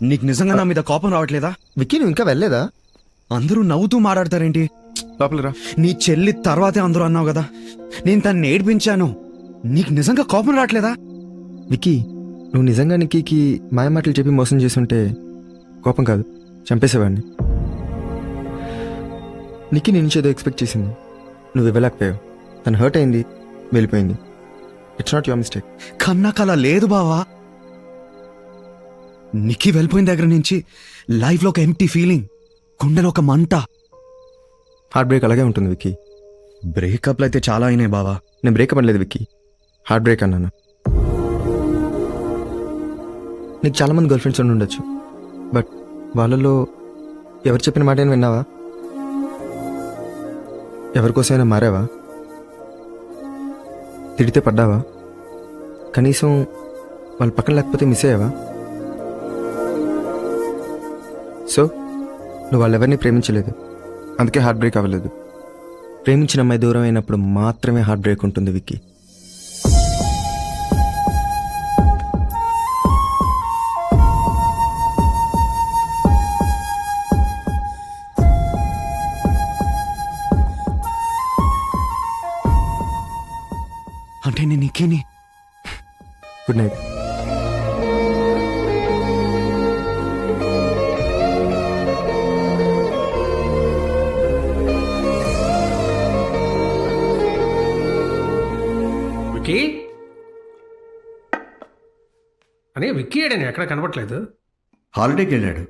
నీకు నిజంగా నా మీద కోపం రావట్లేదా? విక్కీ నువ్వు ఇంకా వెళ్ళలేదా? అందరూ నవ్వుతూ మాట్లాడతారేంటి? లోపలరా. నీ చెల్లి తర్వాతే అందరూ అన్నావు కదా, నేను తన్ని ఏడ్పించాను. నీకు నిజంగా కోపం రావట్లేదా? విక్కీ నువ్వు నిజంగా నిక్కీకి మాయ మాటలు చెప్పి మోసం చేస్తుంటే కోపం కాదు, చంపేసేవాడిని. నిక్కీ నీ నుంచి ఏదో ఎక్స్పెక్ట్ చేసింది, నువ్వు ఇవ్వలేకపోయావు. తను హర్ట్ అయింది, వెళ్ళిపోయింది. It's not your mistake. కన్నాక అలా లేదు బావా. నిక్కీ వెళ్ళిపోయిన దగ్గర నుంచి లైఫ్లో ఒక ఎంప్టీ ఫీలింగ్, గుండెలో ఒక మంట. హార్ట్ బ్రేక్ అలాగే ఉంటుంది విక్కీ. బ్రేకప్లు అయితే చాలా అయినాయి బావా. నేను బ్రేకప్ అనలేదు విక్కీ, హార్ట్ బ్రేక్ అన్నాను. నీకు చాలామంది గర్ల్ ఫ్రెండ్స్ ఉండి ఉండొచ్చు, బట్ వాళ్ళలో ఎవరు చెప్పిన మాట అయినా విన్నావా? ఎవరికోసమైనా మారావా? తిడితే పడ్డావా? కనీసం వాళ్ళ పక్కన లేకపోతే మిస్ అయ్యావా? సో నువ్వు వాళ్ళెవరిని ప్రేమించలేదు, అందుకే హార్ట్ బ్రేక్ అవ్వలేదు. ప్రేమించిన అమ్మాయి దూరం అయినప్పుడు మాత్రమే హార్ట్ బ్రేక్ ఉంటుంది విక్కీ. అంటే నేను నిక్కీని. Good night. విక్కీ అని విక్కీ ఏడని ఎక్కడ కనపట్లేదు. హాలిడేకి వెళ్ళాడు.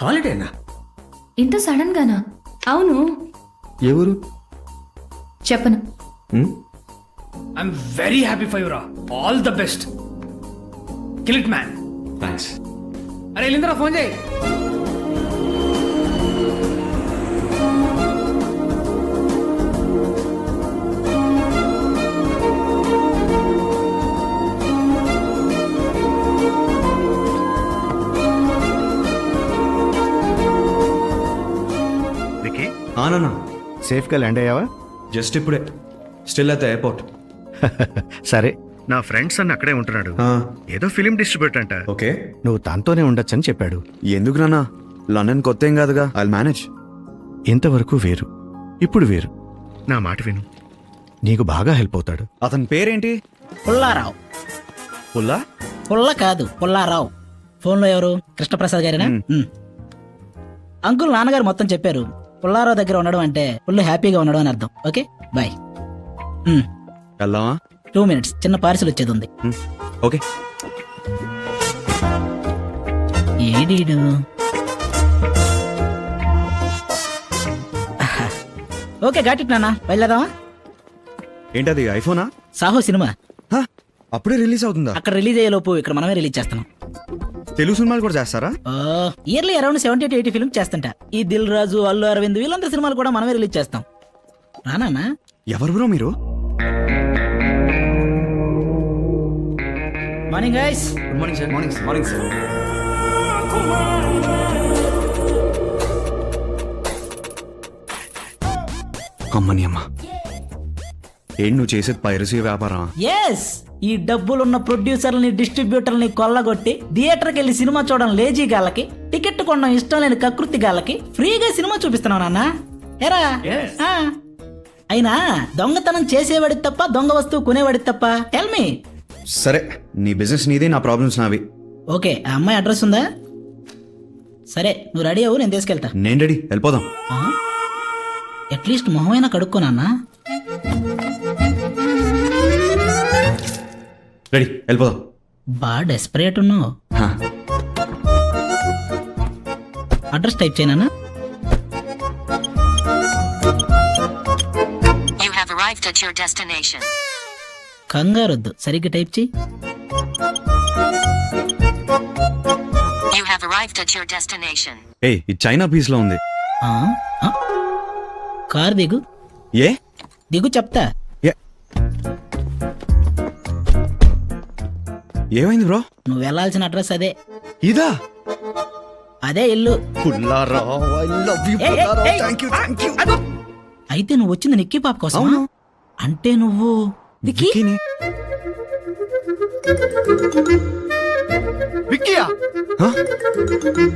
హాలిడేనా? ఇంత సడన్ గానా? అవును, ఏ ఊరు? చెప్పను. ఐఎమ్ వెరీ హ్యాపీ ఫర్ యురా. All the best. Kill it man. Thanks. అరే వెళ్ళిందరా, ఫోన్ చేయి. విక్కీ ఆనన్నా సేఫ్గా ల్యాండ్ అయ్యావా? జస్ట్ ఇప్పుడే. Still at the airport. సరే, నా ఫ్రెండ్స్ అన్న అక్కడే ఉంటున్నాడు. ఏదో ఫిలిం డిస్ట్రిబ్యూటర్ అంట. ఓకే, నువ్వు తనతోనే ఉండొచ్చని చెప్పాడు. ఎందుకు నాన్న? లండన్ కొత్త ఏం కాదుగా, ఐ మేనేజ్. ఇంతవరకు వేరు, ఇప్పుడు వేరు. నా మాట విను, నీకు బాగా హెల్ప్ అవుతాడు. అతని పేరేంటి? పుల్లారావు. పుల్లా? పుల్ల కాదు, పుల్లారావు. ఫోన్లో ఎవరు? కృష్ణప్రసాద్ గారేనా? అంకుల్ నాన్నగారు మొత్తం చెప్పారు. పుల్లారావు దగ్గర ఉండడం అంటే ఫుల్ హ్యాపీగా ఉండడం అని అర్థం. Okay boy. వెళ్దామా? 2 minutes, చిన్న పార్సిల్ వచ్చేది ఉంది. ఓకే. ఏడీడు ఓకే గాట్ ఇట్ నాన్న, వెళ్ళదామా? ఏంటది, ఐఫోనా? సాహో సినిమా అప్పుడే రిలీజ్ అవుతుందా? అక్కడ రిలీజ్ అయ్యే లోపు ఇక్కడ మనమే రిలీజ్ చేస్తున్నాం. తెలుగు సినిమాలు కూడా చేస్తారా? ఇయర్లీ అరౌండ్ 70 to 80 ఫిల్మ్స్ చేస్తుంటా. ఈ దిల్ రాజు, అల్లు అరవింద్ వీళ్ళందరి సినిమాలు కూడా మనమే రిలీజ్ చేస్తాం. రానా? ఎవరు బ్రో మీరు? Morning guys. Good morning sir. Morning sir. అమ్మని అమ్మ, ఏంటి నువ్వు చేసేది? పైరసీ వ్యాపారం? ఎస్, ఈ డబ్బులున్న ప్రొడ్యూసర్లని, డిస్ట్రిబ్యూటర్ని కొల్లగొట్టి థియేటర్కి వెళ్ళి సినిమా చూడడం లేజీ గాళ్ళకి, టికెట్ కొనడం ఇష్టం లేని కకృతి గాళ్ళకి ఫ్రీగా సినిమా చూపిస్తున్నావు నాన్న. ఎరా అయినా దొంగతనం చేసేవాడి తప్ప, దొంగ వస్తువు కొనేవాడి తప్ప? Tell me. సరే, నీ బిజినెస్ నీది, నా ప్రాబ్లమ్స్ నావి. ఓకే, ఆ అమ్మాయి అడ్రస్ ఉందా? సరే నువ్వు రెడీ అవ్వు, నేను తీసుకెళ్తా. నేను రెడీ, వెళ్ళిపోదాం. అట్లీస్ట్ మొహమైనా కడుక్కోనన్నా. రెడీ, వెళ్ళిపోదాం. బా డెస్పరేట్ ఉన్నావు. అడ్రస్ టైప్ చేయనా? You have arrived at your destination. కంగారొద్దు, సరిగ్గా టైప్ చేయి. You have arrived at your destination. ఏయ్, ఇది చైనా పీస్ లో ఉంది. కార్ దిగు. ఏ దిగు చెప్తా. ఏమైంది బ్రో? నువ్వు వెళ్ళాల్సిన అడ్రస్ అదే. ఇదా? అదే ఇల్లు. అయితే నువ్వు వచ్చింది నిక్కీ పాప కోసం? అంటే నువ్వు విక్కీని? విక్కీయా హ?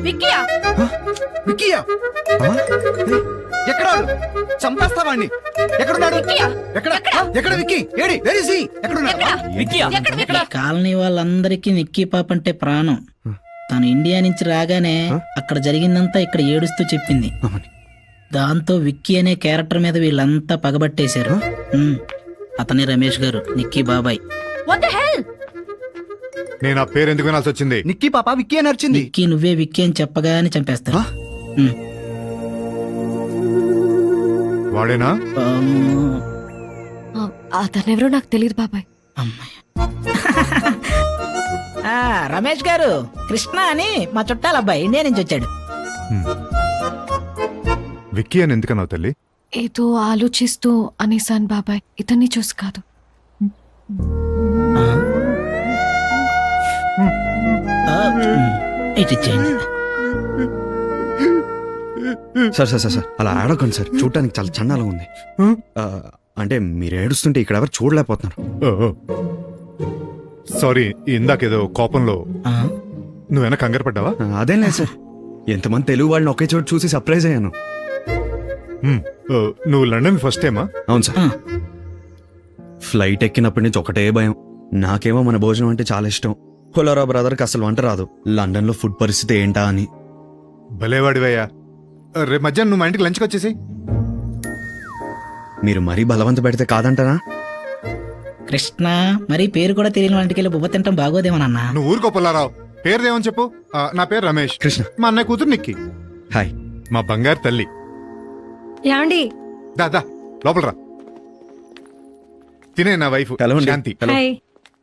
విక్కీయా విక్కీయా హ? ఏయ్, ఎక్కడ వాడు? చంపేస్తావాణ్ణి. ఎక్కడున్నాడు? ఎక్కడ ఎక్కడ విక్కీ? ఏడి వెరీ సి ఎక్కడున్నాడు? ఈ కాలనీ వాళ్ళందరికీ నిక్కీ పాప అంటే ప్రాణం. తను ఇండియా నుంచి రాగానే అక్కడ జరిగిందంతా ఇక్కడ ఏడుస్తూ చెప్పింది. అమ్మని. దాంతో విక్కీ అనే క్యారెక్టర్ మీద వీళ్ళంతా పగబట్టేశారు. అతనే రమేష్ గారు, నిక్కీ బాబాయ్. వాట్ ద హెల్ నేను ఆ పేరు ఎందుకు వినాల్సి వచ్చింది? నిక్కీ పాప విక్కీ అని అరిచింది. విక్కీ నువ్వే విక్కీ అని చెప్పగానే చంపేస్తారు. హ? ఉమ్. వాడేనా? అతనెవరో నాకు తెలియదు బాబాయ్. అమ్మాయి. రమేష్ గారు, కృష్ణ అని మా చుట్టాల అబ్బాయి ఇండియా నుంచి వచ్చాడు. విక్కీ అని ఎందుకన్నావు తల్లి? ఏదో ఆలోచిస్తూ అనేసాను బాబాయ్, ఇతన్ని చూసి కాదు. ఇటు ఇచ్చేయండి. సార్ సార్ సార్ సార్ అలా ఆడకండి సార్, చూడటానికి చాలా చండాలంగా ఉంది. ఆ, అంటే మీరు ఏడుస్తుంటే ఇక్కడ ఎవరు చూడలేకపోతున్నారు. సారీ, ఇందాకేదో కోపంలో ఆ, నువ్వేనా కంగారు పడ్డావా? అదేం లేదు సార్, ఎంతమంది తెలుగు వాళ్ళని ఒకే చోటు చూసి సర్ప్రైజ్ అయ్యాను. నువ్వు లండన్ ఫస్ట్ టైమా? అవును సార్. ఆ. ఫ్లైట్ ఎక్కినప్పటి నుంచి ఒకటే భయం. నాకేమో మన భోజనం అంటే చాలా ఇష్టం. హోలారా బ్రదర్కి అసలు వంట రాదు. లండన్లో ఫుడ్ పరిస్థితి ఏంటా అని. భలేవాడివయ్యా. రేపు మధ్యాహ్నం నువ్వు మా ఇంటికి లంచ్కి వచ్చేసి. మీరు మరీ బలవంత పెడితే కాదంటారా? కృష్ణ మరి పేరు కూడా తెలియని వాటికి వెళ్ళి బువ్వ తింటాం బాగోదేమోనన్నా. నువ్వు ఊరుకో పుల్లారావు. పేరుదేమని చెప్పు. నా పేరు రమేష్. కృష్ణ. మా అన్నయ్య కూతురు నిక్కి. హాయ్. మా బంగారు తల్లి. యాండి దా లోపల రా. తినే నా వైఫ్ హలో అండి. శాంతి. హలో.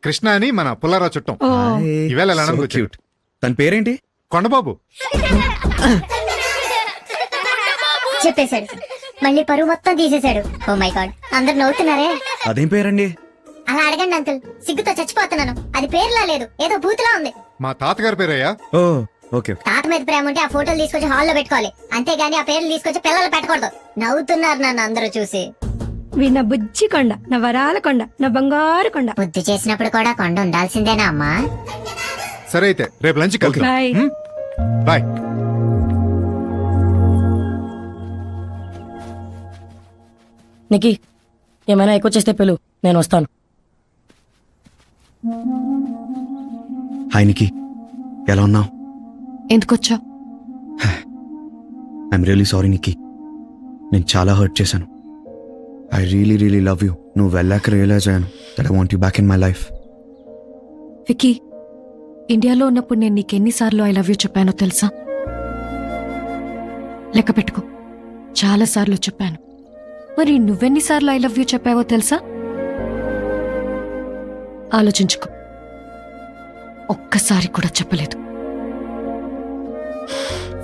కృష్ణ అని మన పుల్లారావు చుట్టం. ఈవేళ లండన్కి So వచ్చాడు. cute. తన పేరేంటి? కొండబాబు. చెప్పేశాడు, మళ్ళీ పరువు మొత్తం తీసేశాడు. ఓ మై గాడ్, అందరు నవ్వుతున్నారే. అదేం పేరండి? అలా అడగండి అంకుల్, సిగ్గుతో చచ్చిపోతున్నాను. అది పేరులా లేదు, ఏదో బూతులా ఉంది. మా తాతగారి పేరయ్యా. ఓ ఓకే ఓకే. తాత మీద ప్రేమ ఉంటే ఆ ఫోటోలు తీసుకొచ్చి హాల్లో పెట్టుకోవాలి, అంతేగాని ఆ పేర్లు తీసుకొచ్చి పిల్లలు పెట్టకూడదు. నవ్వుతున్నారు నన్ను అందరూ చూసి. నా బుజ్జి కొండ, నా వరాల కొండ, నా బంగారు కొండ. బుద్ధి చేసినప్పుడు కూడా కొండ ఉండాల్సిందేనా అమ్మా? సరే అయితే రేపు లంచ్ కలుద్దాం. బాయ్. బాయ్. నికి ఏమైనా ఎక్కువ చేస్తే పిలు, నేను వస్తాను. హాయ్ నిక్కీ, ఎలా ఉన్నావు? ఎందుకొచ్చా? ఐఎమ్ రియలీ సారీ నిక్కీ, నేను చాలా హర్ట్ చేశాను. I really really love you. నువ్వు వెళ్ళాక రియలైజ్ అయ్యాను that I want you back in my life. Vicky, ఇండియాలో ఉన్నప్పుడు నేను నీకెన్నిసార్లు ఐ లవ్ యూ చెప్పానో తెలుసా? లెక్క పెట్టుకో, చాలా సార్లు చెప్పాను. మరి నువ్వెన్నిసార్లు ఐ లవ్ యూ చెప్పావో తెలుసా? ఆలోచించుకో. ఒక్కసారి కూడా చెప్పలేదు.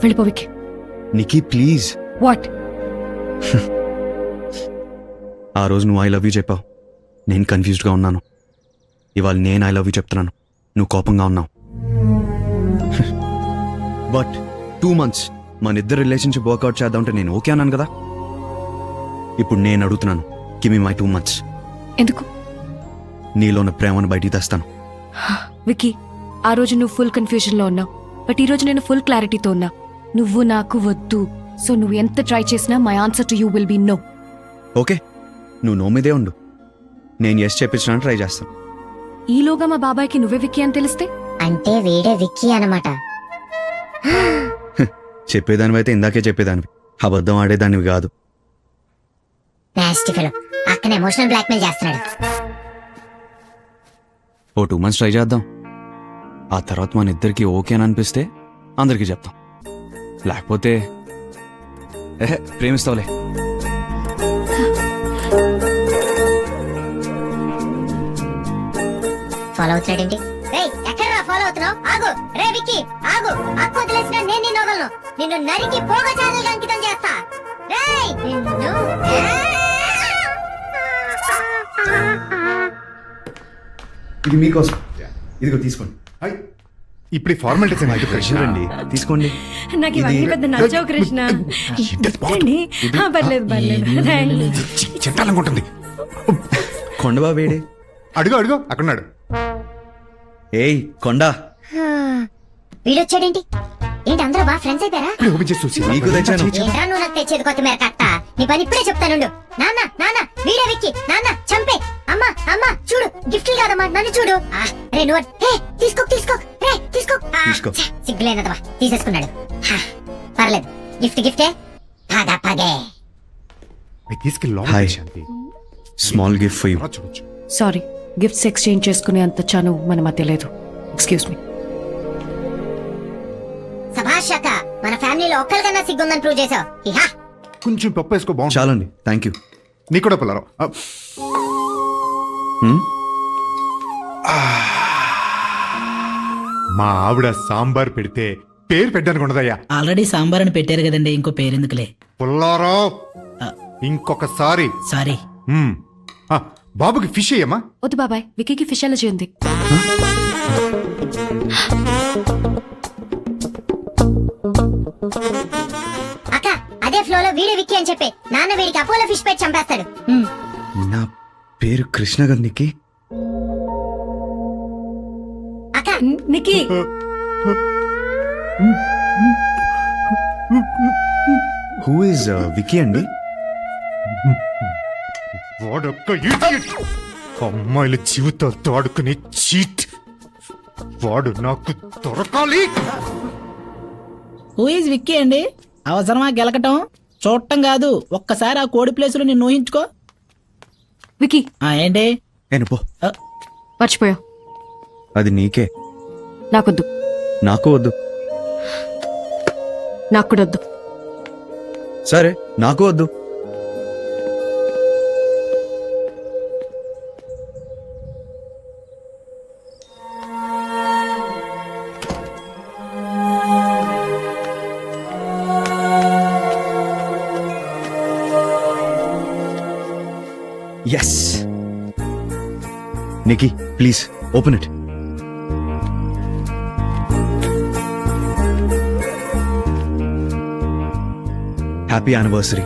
వెళ్ళిపో విక్కీ. నిక్కీ ప్లీజ్. వాట్? ఆ రోజు నువ్వు ఐ లవ్ యూ చెప్పావు, నేను కన్ఫ్యూజ్డ్గా ఉన్నాను. ఇవాళ నేను ఐ లవ్ యూ చెప్తున్నాను, నువ్వు కోపంగా ఉన్నావు. బట్ 2 months మన ఇద్దరు రిలేషన్షిప్ వర్కౌట్ చేద్దామంటే నేను ఓకే అన్నాను కదా. ఇప్పుడు నేను అడుగుతున్నాను, గివ్ మీ మై 2 months. ఎందుకు? నీలో ఉన్న ప్రేమను బయటికి తెస్తాను. విక్కీ, ఆ రోజు నువ్వు ఫుల్ కన్ఫ్యూజన్లో ఉన్నావు, బట్ ఈ రోజు నేను ఫుల్ క్లారిటీతో ఉన్నా. నువ్వు నాకు వద్దు. సో నువ్వు ఎంత ట్రై చేసినా my answer to you will be no. Okay, నువ్వు నో మీదే ఉండు, నేను ఎస్ చెప్పించడానికి ట్రై చేస్తాను. ఈలోగా మా బాబాయ్కి నువ్వే విక్కీ అని తెలిస్తే? అంటే వీడే విక్కీ అన్నమాట. చెప్పేదానివి అయితే ఇందాకే చెప్పేదానివి, అబద్ధం ఆడేదానివి కాదు. నాస్టీ ఫెలో, అక్కనే ఎమోషనల్ బ్లాక్మెయిల్ చేస్తున్నాడు. ఓ 2 months ట్రై చేద్దాం. ఆ తర్వాత మన ఇద్దరికి ఓకే అని అనిపిస్తే అందరికీ చెప్తాం, లేకపోతే ప్రేమిస్తావులే. ఫాలో అవుతున్నాడేంటి? ఎక్కడరా ఫాలో అవుతున్నావు? ఆగు రే విక్కీ, ఆగు. అక్క వదిలేసిన నేను నిన్ను వదలను. నిన్ను నరికి పోగచారులుగా అంకితం చేస్తా. రేయ్ నిన్ను. ఇది మీకోసం, ఇదిగో తీసుకోండి. హాయ్. ఇప్పుడు ఫార్మాలిటీస్ ఏమైతే కృష్ణ రండి తీసుకోండి. నాకు ఇవన్నీ పెద్ద నచ్చవు కృష్ణ. పర్లేదు పర్లేదు. చెట్టాలనుకుంటుంది. కొండబాబేడే. అడుగు అడుగు, అక్కడున్నాడు. ఏయ్ కొండ, వీడొచ్చాడేంటి? ఏంటి అందరూ బాగా ఫ్రెండ్స్ అయిపోయారా? ఓపెన్ చేసి చూసి నీకు తెచ్చాను. ఏంట్రా నువ్వు నాకు తెచ్చేది కొత్తిమీర కట్ట? నీ పని ఇప్పుడే చెప్తానుండు. నాన్న నాన్న వీడే విక్కి, నాన్న చంపే. అమ్మ అమ్మ చూడు, గిఫ్ట్లు కాదమ్మా, నన్ను చూడు. రే నువ్వు తీసుకో తీసుకో, రే తీసుకో. తీసుకో. సిగ్గులేనదవా, తీసేసుకున్నాడు. పర్లేదు, గిఫ్ట్ గిఫ్టే. పద పదే. తీసుకెళ్ళి హాయ్. లోపలికి Shanti. Small gift for you. తర్వాత చూడొచ్చు. సారీ, గిఫ్ట్స్ ఎక్స్చేంజ్ చేసుకునే అంత చనువు మన మధ్య లేదు. Excuse me. సభాష్ అక్క, మన ఫ్యామిలీలో ఒక్కరికన్నా సిగ్గుందని ప్రూవ్ చేసావు. ఇహా కొంచెం పప్పు వేసుకో, బాగుంటుంది. చాలండి, థ్యాంక్ యూ. నీ కూడా పుల్లారావు. మా ఆవిడ సాంబార్ పెడితే పేరు పెట్టడానికి ఉండదయ్యా. ఆల్రెడీ సాంబార్ అని పెట్టారు కదండి, ఇంకో పేరెందుకులే. పుల్లారావు, ఇంకొకసారి. సారీ. మ్మ్. బాబుకి ఫిష్ అయ్యమ్మా. వద్దు బాబాయ్, విక్కీకి ఫిష్ అలర్జీ ఉంది. అక్క, అదే ఫ్లో లో వీడే విక్కీ అని చెప్పి నాన్న వీడికి అపోలో ఫిష్ పెట్టి చంపేస్తాడు. నా పేరు కృష్ణ గారు. నిక్కి, అక్క నిక్కీ హూ ఇస్ విక్కీ అండి? వాడొక్క idiot. అమ్మాయిల జీవితాలతో ఆడుకునే చీట్. వాడు నాకు దొరకాలి. హూ ఈజ్ విక్కీ అండి? అవసరమా గెలకటం? చూడటం కాదు, ఒక్కసారి ఆ కోడి ప్లేసులో నిన్ను ఊహించుకో. విక్కీ, ఏంటి? నేను పో. మర్చిపోయా. అది నీకే, నాకొద్దు. నాకు వద్దు. నాకు కూడా వద్దు. సరే, నాకు వద్దు. Yes. Nikki, please open it. Happy anniversary.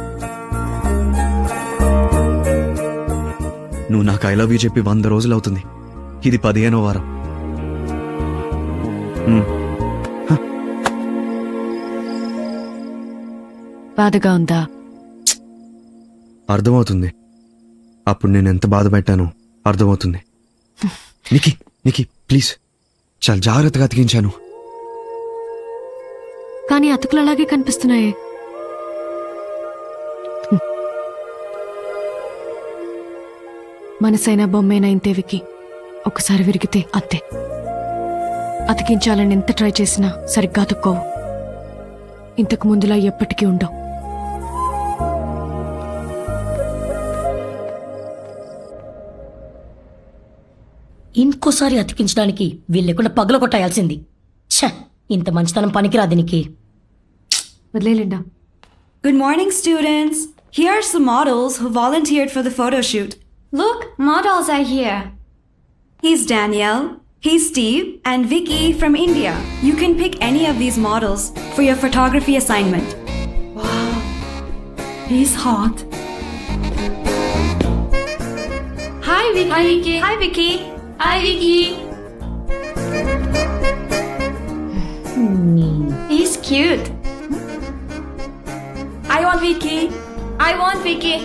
నువ్వు నాకు ఐ లవ్ యూ చెప్పి 100 రోజులు అవుతుంది. ఇది 15వ వారం. బాధగా ఉందా? అర్థమవుతుంది. అప్పుడు నేను ఎంత బాధ పెట్టానో అర్థమవుతుంది. నిక్కీ, నిక్కీ ప్లీజ్, చాలా జాగ్రత్తగా అతికించాను. కానీ అతుకులు అలాగే కనిపిస్తున్నాయే. మనసైనా బొమ్మేనా ఇంతే వికి. ఒకసారి విరిగితే అంతే. అతికించాలని ఎంత ట్రై చేసినా సరిగ్గా అతుక్కోవు. ఇంతకు ముందులా ఎప్పటికీ ఉండవు. ఇంకోసారి అతికించడానికి వీళ్ళెకుండా పగల కొట్టాల్సింది. ఛ, ఇంత మంచితనం పనికిరాదు నీకి. వదిలేలిండా. Good morning, students. Here's the models who volunteered for the photo shoot. Look, models are here. He's Danielle, he's Steve, and Vicky from India. You can pick any of these models for your photography assignment. Wow, he's hot. Hi, Vicky. Hi, Vicky. Hi, Vicky. Hi, Vicky. He's cute. I want Vicky. I want Vicky.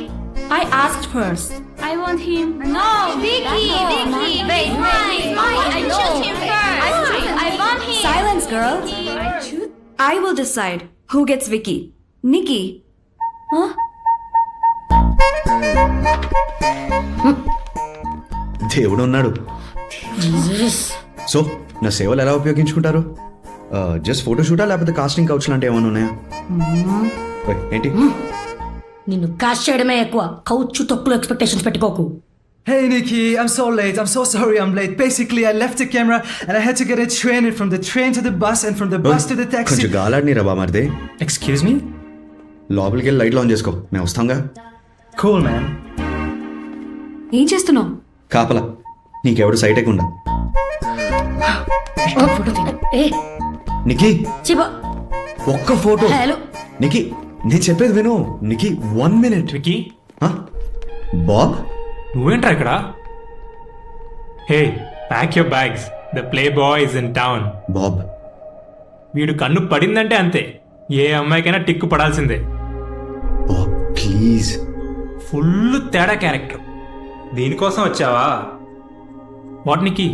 I asked first. I want him. No, Vicky. Vicky. Wait, I choose him first. I want him. Silence, girl. I will decide who gets Vicky. Nikki. Huh? దేవుడు ఉన్నాడు. So నా సేవలు ఎలా ఉపయోగించుకుంటారు? Just photo షూటా లేకపోతే casting couch లాంటి ఏమైనా ఉన్నాయా? ఓయ్, ఏంటి? నిన్ను కాస్ట్ చేయడమే ఎక్కువ. కౌచు తొక్కులు ఎక్స్పెక్టేషన్స్ పెట్టుకోకు. Hey Nikki, I'm so late. I'm so sorry I'm late. Basically, I left the camera and I had to get a train and from the train to the bus and from the bus to the taxi. కొంచెం గాలాడిని రా బామర్దే. Excuse me? లోపలికి వెళ్ళి లైట్లు on చేసుకో, మేము వస్తాంగా. Cool, man. ఏం చేస్తున్నావు? కాపలా, నీకెవడు సైట్ ఎక్కకుండా. ఫోటో తీన. ఏ నిక్కీ, చిబా. ఒక్క ఫోటో. హలో నిక్కీ, నేను చెప్పేది విను. నిక్కీ, 1 minute. వికీ, బాబ్, నువ్వేంట్రా ఇక్కడ? Hey, pack your bags. The play boy is in town. Bob, వీడు కన్ను పడిందంటే అంతే, ఏ అమ్మాయికైనా టిక్కు పడాల్సిందే. Oh please. ఫుల్ తేడా క్యారెక్టర్. దీనికోసం వచ్చావా? వాటినికి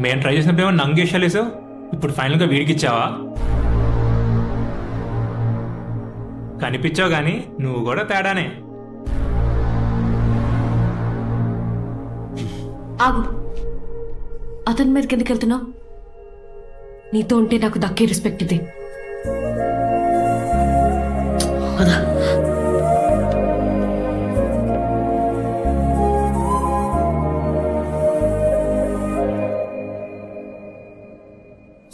మేము ట్రై చేసినప్పుడు ఏమో నంగేషాలేసావు, ఇప్పుడు ఫైనల్గా వీడికి ఇచ్చావా? కనిపించావు కానీ నువ్వు కూడా తేడానే. ఆగు, అతని మీదకి ఎందుకు వెళ్తున్నావు? నీతో ఉంటే నాకు దక్కే రెస్పెక్ట్ ఇది.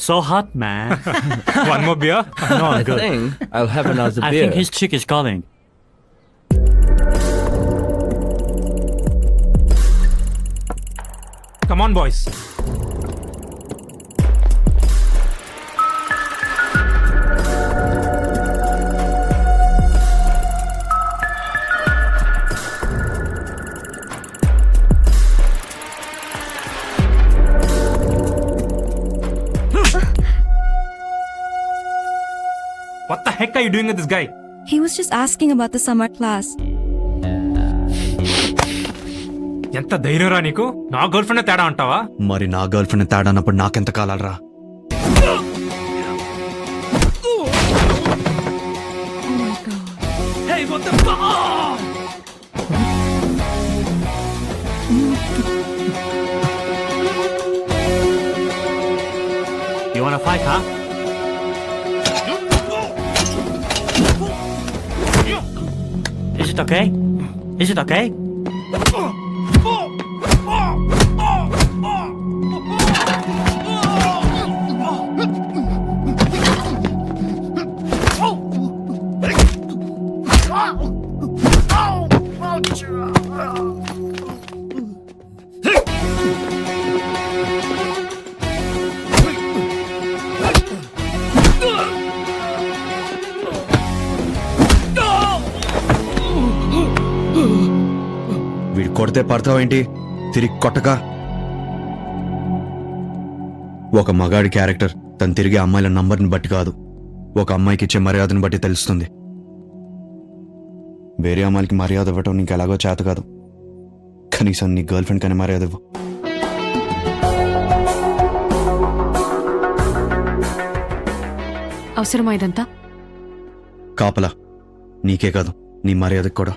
So hot, man. One more beer? No, I'm good. I'll have another I think his chick is calling. Come on, boys. What the heck are you doing with this guy? He was just asking about the summer class. ఎంత ధైర్యంరా నీకు? నా girl friend తేడా అంటావా? మరి నా girl friend తేడా అన్నప్పుడు నాకెంత కాలాలరా? Hey, what the fuck? You wanna fight, huh? Is it okay? Is it okay? వీడు కొడితే పడతావేంటి? తిరిగి కొట్టక. ఒక మగాడి క్యారెక్టర్ తను తిరిగే అమ్మాయిల నంబర్ని బట్టి కాదు, ఒక అమ్మాయికి ఇచ్చే మర్యాదను బట్టి తెలుస్తుంది. వేరే అమ్మాయిలకి మర్యాద ఇవ్వటం నీకు ఎలాగో చేత కాదు, కనీసం నీ గర్ల్ ఫ్రెండ్ కానీ మర్యాద ఇవ్వు. అవసరమా ఇదంతా? కాపలా నీకే కాదు, నీ మర్యాదకు కూడా.